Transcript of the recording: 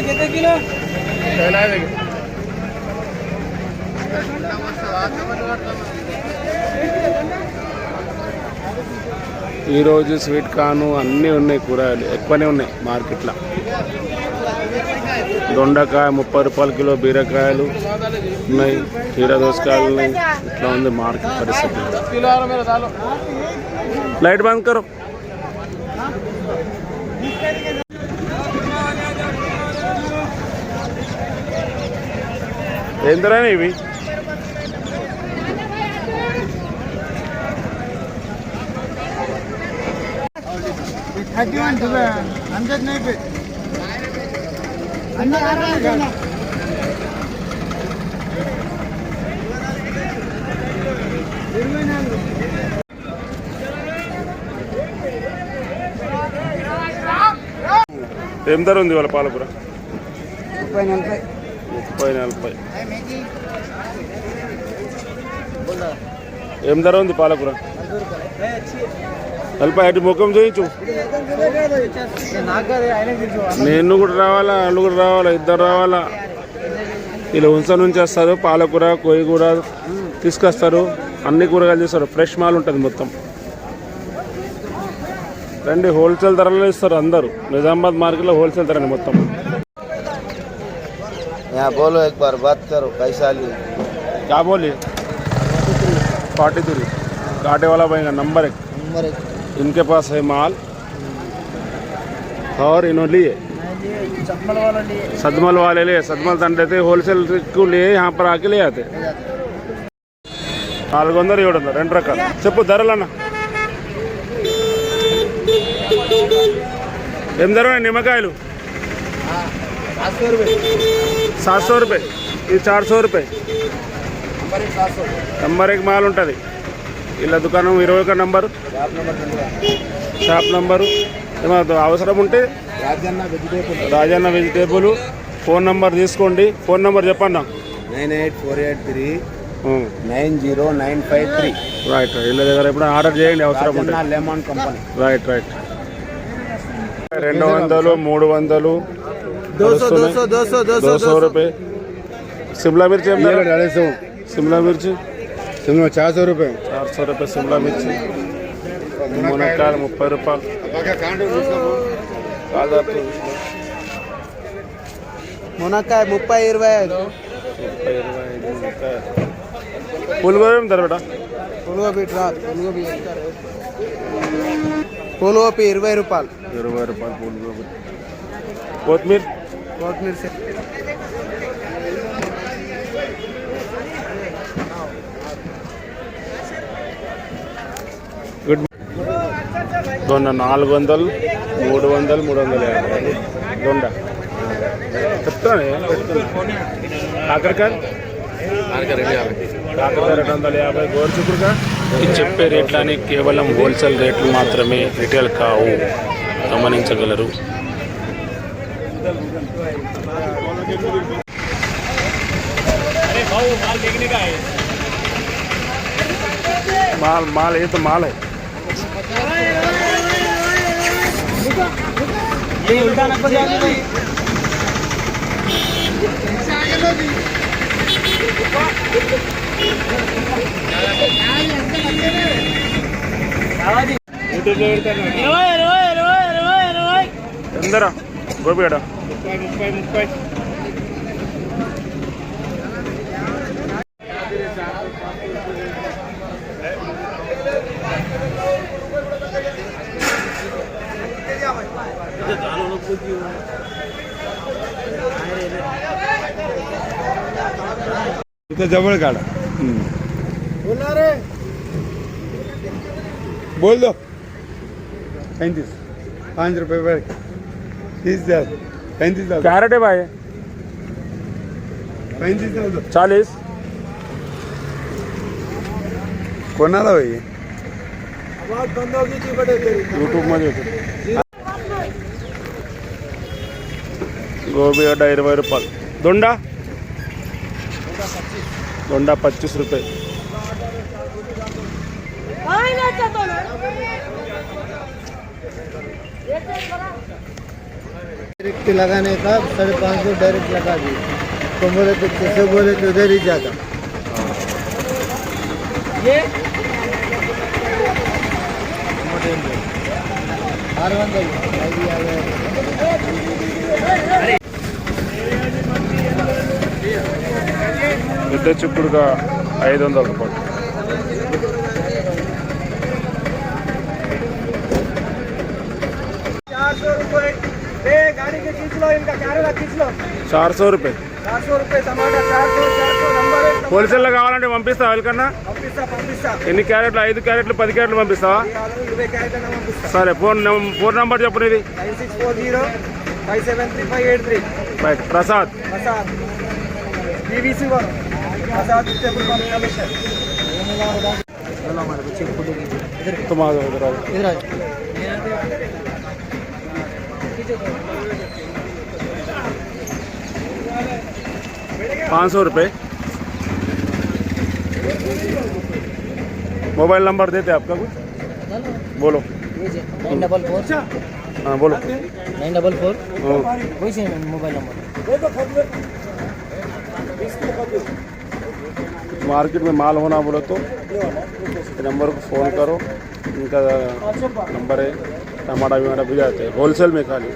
कितने किलो ఈ రోజు స్వీట్ కార్న్ అన్నీ ఉన్నాయి, కూరగాయలు ఎక్కువనే ఉన్నాయి మార్కెట్లో. దొండకాయ 30 రూపాయల కిలో, బీరకాయలు ఉన్నాయి, కీర దోసకాయలు ఉన్నాయి. ఇట్లా ఉంది మార్కెట్ పరిస్థితి. లైట్ బంద్ కరో. ఏం ధరనే ఇవి? ఏం ధర ఉంది వాళ్ళ పాలకూర? 30-40. ఏం ధర ఉంది పాలకూర? 40. అటు ముఖం చూయించు. నేను కూడా రావాలా, వాళ్ళు కూడా రావాలా, ఇద్దరు రావాలా. ఇలా ఉంచ నుంచి వస్తారు, పాలకూర కొయ్యి కూడా తీసుకొస్తారు, అన్ని కూరగాయలు చేస్తారు. ఫ్రెష్ మాల్ ఉంటుంది మొత్తం. రండి, హోల్సేల్ ధరలో ఇస్తారు అందరూ. నిజామాబాద్ మార్కెట్లో హోల్సేల్ ధరని మొత్తం. बोलो एक बार बात करो, कैसा ली? क्या बोली? 43 कांटे वाला बनेगा नंबर 1. इनके पास है माल और इन्होंने लिए सदमल वाले लिए. सदमल తండ్రి అయితే హోల్సేల్ కు लिए यहाँ पर आके ले आते. 400 700 రెండు రకాలు. చెప్పు ధరలన్నా. ఏం ధర నిమ్మకాయలు? 700 रुपये. ఇది 400 रुपये. నంబర్ 1 మాల్ ఉంటుంది. ఇలా దుకాణం 21 నంబరు, షాప్ నంబరు. ఏమో అవసరం ఉంటే రాజన్న వెజిటేబుల్ ఫోన్ నంబర్ తీసుకోండి. ఫోన్ నంబర్ చెప్పండి. 9848390953. రైట్. వీళ్ళ దగ్గర ఎప్పుడు ఆర్డర్ చేయండి అవసరం ఉంటే. Lemon company. రైట్. 200 300 200 रुपये. शिमला मिर्च है 250. शिमला मिर्च 400 रुपये. 400 रुपये शिमला मिर्च. मुनक्काय 30 రూపాయలు. మునక్కాయ 30-25. फूलगोभी में ధర बेटा? फूलगोभी 20 రూపాయలు. 20 రూపాయలు फूलगोभी. కొత్తిమీర से గుడ్. దొండ 400 300 350. దొండ చెప్తాను. కాకరకాయ 250. గోరుచిక్కుడుకాయ. ఇది చెప్పే రేట్లని కేవలం హోల్సేల్ రేట్లు మాత్రమే, రిటైల్ కావు, గమనించగలరు. माल ये तो माल है. ये उल्टा ना पड़ जाएगा भाई. ఎందరా గోపి గడ? 30. जवळ काढा. बोल दो. 35 5 रुपये पर 30,000. 35,000. कैरेट है भाई? 35,000. 40. कोणाला भाई? यूट्यूब मध्ये గోబీ గడ్డ 20 రూపాయలు. దొండ దొండ 25 రూపాయలు. डायरेक्ट लगाने का 550 डायरेक्ट लगा दी तो बोले तो कैसे बोले तो उधर ही जाता ये 600 పెద్ద చిక్కుడుగా 500 రూపాయలు. गाड़ी के खींच लो इनका कैरेला खींच लो 400 రూపాయలు. 400 रुपये टमाटर 400 नंबर है హోల్సేల్లో కావాలంటే పంపిస్తావా ఎవరికన్నా? पंपिस्ता ఎన్ని క్యారెట్లు? 5 క్యారెట్లు 10 క్యారెట్లు పంపిస్తావా? 20 कैरेट पंपिस्ता సరే ఫోన్ నంబర్ చెప్పు నీది. 9640 573583 రైట్. ప్రసాద్ प्रसाद बीवीसी वाला प्रसाद टेबल पर कमीशन चलो हमारे बच्चे फोटो इधर तुम आ जाओ इधर आओ. इधर आ 500 रुपये. मोबाइल नंबर देते आपका कुछ? बोलो. 944 हाँ बोलो. 944 हाँ. वही से मोबाइल नंबर मार्केट में माल होना बोलो तो नंबर को फ़ोन करो. इनका नंबर है. टमाटर भी हमारा भिजाते हैं होलसेल में खाली.